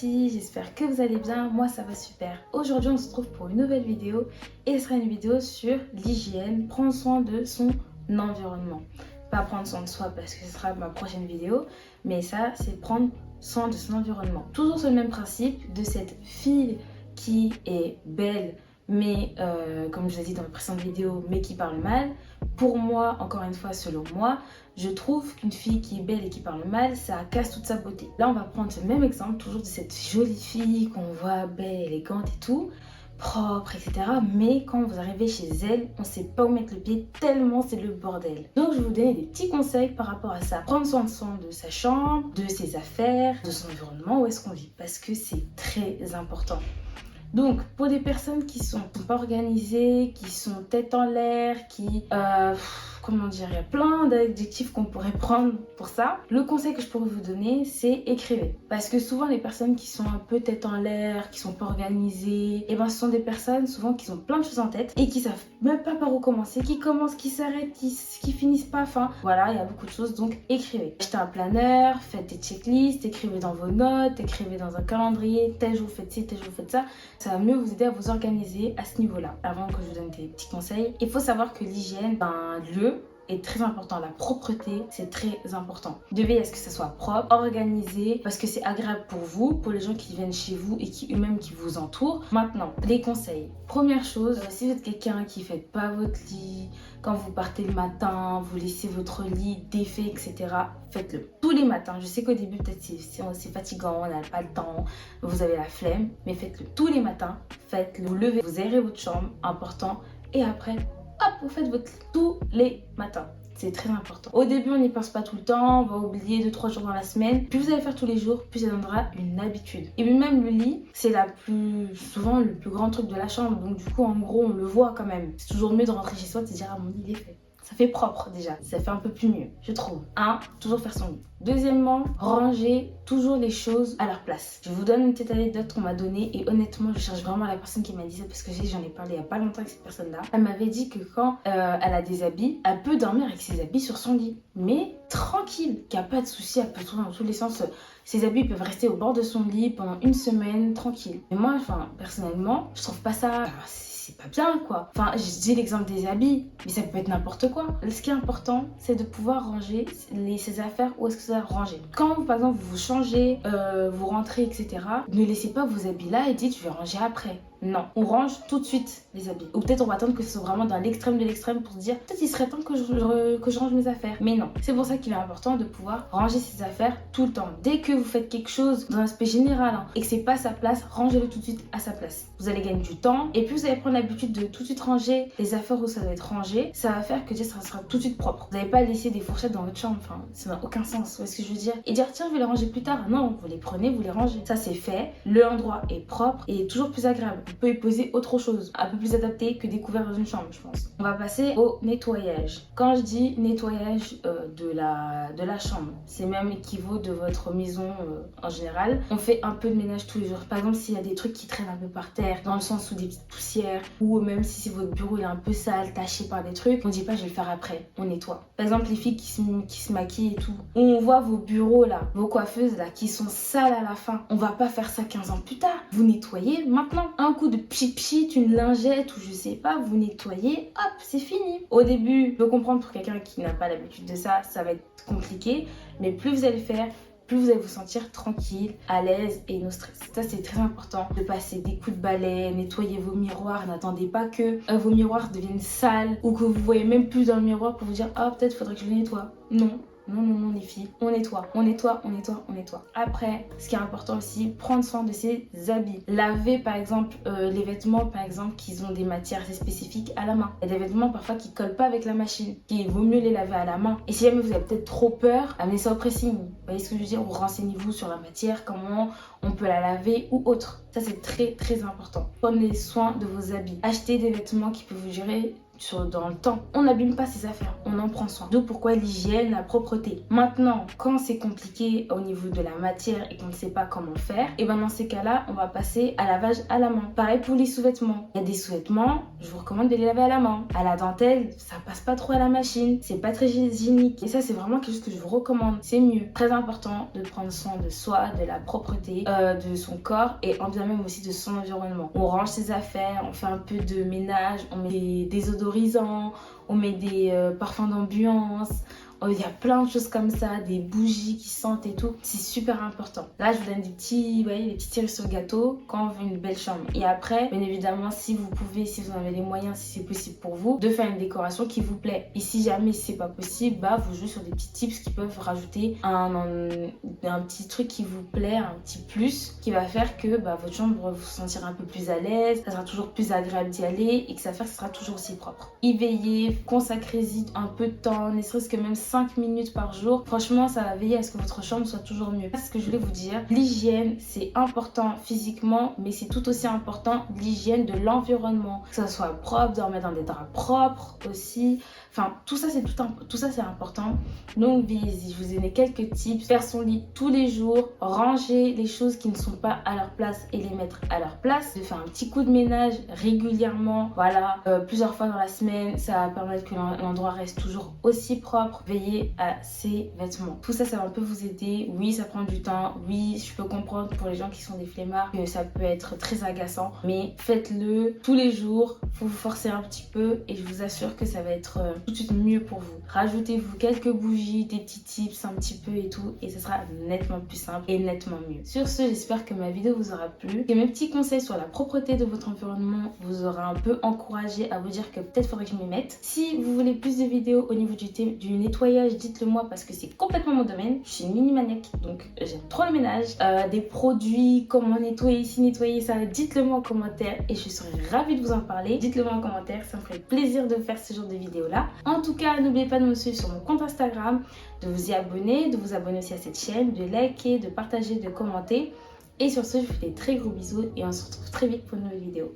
filles, j'espère que vous allez bien, moi ça va super. Aujourd'hui on se retrouve pour une nouvelle vidéo et ce sera une vidéo sur l'hygiène, prendre soin de son environnement. Pas prendre soin de soi parce que ce sera ma prochaine vidéo, mais ça c'est prendre soin de son environnement. Toujours sur le même principe de cette fille qui est belle, mais comme je l'ai dit dans la précédente vidéo, mais qui parle mal. Pour moi, encore une fois, selon moi, je trouve qu'une fille qui est belle et qui parle mal, ça casse toute sa beauté. Là, on va prendre ce même exemple, toujours de cette jolie fille qu'on voit belle, élégante et tout, propre, etc. Mais quand vous arrivez chez elle, on ne sait pas où mettre le pied tellement c'est le bordel. Donc, je vais vous donner des petits conseils par rapport à ça. Prendre soin de sa chambre, de ses affaires, de son environnement, où est-ce qu'on vit, parce que c'est très important. Donc, pour des personnes qui sont pas organisées, qui sont tête en l'air, comment dire, il y a plein d'adjectifs qu'on pourrait prendre pour ça. Le conseil que je pourrais vous donner, c'est écrivez. Parce que souvent, les personnes qui sont un peu tête en l'air, qui sont pas organisées, et ben ce sont des personnes souvent qui ont plein de choses en tête et qui savent même pas par où commencer, qui commencent, qui s'arrêtent, qui finissent pas. Enfin, voilà, il y a beaucoup de choses. Donc, écrivez. Achetez un planeur, faites des checklists, écrivez dans vos notes, écrivez dans un calendrier, tel jour vous faites ci, tel jour vous faites ça. Ça va mieux vous aider à vous organiser à ce niveau-là. Avant que je vous donne des petits conseils, il faut savoir que l'hygiène d'un lieu est très important. La propreté, c'est très important. Vous devez à ce que ça soit propre, organisé, parce que c'est agréable pour vous, pour les gens qui viennent chez vous et qui eux-mêmes qui vous entourent. Maintenant, les conseils. Première chose, si vous êtes quelqu'un qui ne fait pas votre lit, quand vous partez le matin, vous laissez votre lit défait, etc., faites-le tous les matins. Je sais qu'au début, peut-être c'est fatigant, on n'a pas le temps, vous avez la flemme, mais faites-le tous les matins. Faites-le, vous levez, vous aérez votre chambre, important, et après, hop, vous faites votre lit tous les matins. C'est très important. Au début, on n'y pense pas tout le temps, on va oublier 2-3 jours dans la semaine. Plus vous allez faire tous les jours, plus ça deviendra une habitude. Et puis même le lit, c'est souvent le plus grand truc de la chambre. Donc du coup, en gros, on le voit quand même. C'est toujours mieux de rentrer chez soi et de se dire, ah, mon lit il est fait. Ça fait propre déjà, ça fait un peu plus mieux, je trouve. Toujours faire son lit. Deuxièmement, ranger toujours les choses à leur place. Je vous donne une petite anecdote qu'on m'a donnée et honnêtement, je cherche vraiment la personne qui m'a dit ça parce que j'en ai parlé il n'y a pas longtemps avec cette personne-là. Elle m'avait dit que quand elle a des habits, elle peut dormir avec ses habits sur son lit. Mais tranquille, qu'il n'y a pas de souci, elle peut trouver dans tous les sens. Ses habits peuvent rester au bord de son lit pendant une semaine, tranquille. Mais moi, personnellement, je trouve pas ça... c'est pas bien quoi. Enfin, je dis l'exemple des habits, mais ça peut être n'importe quoi. Ce qui est important, c'est de pouvoir ranger ses affaires où est-ce que ça va ranger. Quand par exemple vous vous changez, vous rentrez, etc., ne laissez pas vos habits là et dites je vais ranger après. Non, on range tout de suite les habits. Ou peut-être on va attendre que ce soit vraiment dans l'extrême de l'extrême pour se dire peut-être il serait temps que je range mes affaires. Mais non, c'est pour ça qu'il est important de pouvoir ranger ses affaires tout le temps. Dès que vous faites quelque chose dans un aspect général et que c'est pas sa place, rangez-le tout de suite à sa place. Vous allez gagner du temps et plus vous allez prendre l'habitude de tout de suite ranger les affaires où ça doit être rangé, ça va faire que ça sera tout de suite propre. Vous n'allez pas laisser des fourchettes dans votre chambre, enfin ça n'a aucun sens, vous voyez ce que je veux dire. Et dire tiens je vais les ranger plus tard, non, vous les prenez, vous les rangez. Ça c'est fait, l'endroit est propre et toujours plus agréable. Vous pouvez poser autre chose, un peu plus adapté que découvert dans une chambre, je pense. On va passer au nettoyage. Quand je dis nettoyage de la chambre, c'est même équivaut de votre maison en général. On fait un peu de ménage tous les jours. Par exemple, s'il y a des trucs qui traînent un peu par terre, dans le sens où des petites poussières, ou même si votre bureau il est un peu sale, taché par des trucs, on dit pas je vais le faire après, on nettoie. Par exemple, les filles qui se maquillent et tout, on voit vos bureaux là, vos coiffeuses là, qui sont sales à la fin. On va pas faire ça 15 ans plus tard. Vous nettoyez maintenant. Un coup de pchit, une lingette ou je sais pas, vous nettoyez, hop, c'est fini. Au début, je peux comprendre pour quelqu'un qui n'a pas l'habitude de ça, ça va être compliqué, mais plus vous allez le faire, plus vous allez vous sentir tranquille, à l'aise et no stress. Ça, c'est très important de passer des coups de balai, nettoyer vos miroirs. N'attendez pas que vos miroirs deviennent sales ou que vous voyez même plus dans le miroir pour vous dire « Ah, peut-être faudrait que je le nettoie ». Non. Non, les filles, on nettoie. Après, ce qui est important aussi, prendre soin de ses habits. Laver, par exemple, les vêtements, par exemple, qui ont des matières assez spécifiques à la main. Il y a des vêtements, parfois, qui collent pas avec la machine. Il vaut mieux les laver à la main. Et si jamais vous avez peut-être trop peur, amenez ça au pressing. Vous voyez ce que je veux dire? Ou renseignez-vous sur la matière, comment on peut la laver ou autre. Ça, c'est très, très important. Prenez soin de vos habits. Achetez des vêtements qui peuvent vous durer dans le temps. On n'abîme pas ses affaires, on en prend soin. D'où pourquoi l'hygiène, la propreté. Maintenant, quand c'est compliqué au niveau de la matière et qu'on ne sait pas comment faire, et ben dans ces cas-là, on va passer à lavage à la main. Pareil pour les sous-vêtements. Il y a des sous-vêtements, je vous recommande de les laver à la main. À la dentelle, ça passe pas trop à la machine, c'est pas très hygiénique. Et ça, c'est vraiment quelque chose que je vous recommande. C'est mieux. Très important de prendre soin de soi, de la propreté, de son corps et bien même aussi de son environnement. On range ses affaires, on fait un peu de ménage, on met des désodorisants, on met des parfums d'ambiance. Il y a plein de choses comme ça, des bougies qui sentent et tout. C'est super important. Là, je vous donne des petits tirs sur le gâteau quand on veut une belle chambre. Et après, bien évidemment, si vous pouvez, si vous en avez les moyens, si c'est possible pour vous, de faire une décoration qui vous plaît. Et si jamais c'est pas possible, bah vous jouez sur des petits tips qui peuvent rajouter un petit truc qui vous plaît, un petit plus, qui va faire que votre chambre va vous sentir un peu plus à l'aise, ça sera toujours plus agréable d'y aller et que ça sera toujours aussi propre. Y veillez, consacrez-y un peu de temps, ne serait-ce que même 5 minutes par jour. Franchement, ça va veiller à ce que votre chambre soit toujours mieux. C'est ce que je voulais vous dire. L'hygiène, c'est important physiquement, mais c'est tout aussi important l'hygiène de l'environnement. Que ça soit propre, dormir dans des draps propres aussi. Enfin, tout ça, c'est important. Donc, je vous ai donné quelques tips. Faire son lit tous les jours, ranger les choses qui ne sont pas à leur place et les mettre à leur place. De faire un petit coup de ménage régulièrement, voilà, plusieurs fois dans la semaine. Ça va permettre que l'endroit reste toujours aussi propre. Veillez à ses vêtements. Tout ça, ça va un peu vous aider. Oui, ça prend du temps. Oui, je peux comprendre pour les gens qui sont des flemmards que ça peut être très agaçant. Mais faites-le tous les jours. Faut vous forcer un petit peu et je vous assure que ça va être tout de suite mieux pour vous. Rajoutez-vous quelques bougies, des petits tips un petit peu et tout et ce sera nettement plus simple et nettement mieux. Sur ce, j'espère que ma vidéo vous aura plu, que mes petits conseils sur la propreté de votre environnement vous aura un peu encouragé à vous dire que peut-être faudrait que je m'y mette. Si vous voulez plus de vidéos au niveau du nettoyage, dites-le moi parce que c'est complètement mon domaine. Je suis une mini maniaque donc j'aime trop le ménage. Des produits, comment nettoyer ici, nettoyer ça, dites-le moi en commentaire et je serais ravie de vous en parler. Dites-le moi en commentaire, ça me ferait plaisir de faire ce genre de vidéo là. En tout cas, n'oubliez pas de me suivre sur mon compte Instagram, de vous y abonner, de vous abonner aussi à cette chaîne, de liker, de partager, de commenter. Et sur ce, je vous fais des très gros bisous et on se retrouve très vite pour une nouvelle vidéo.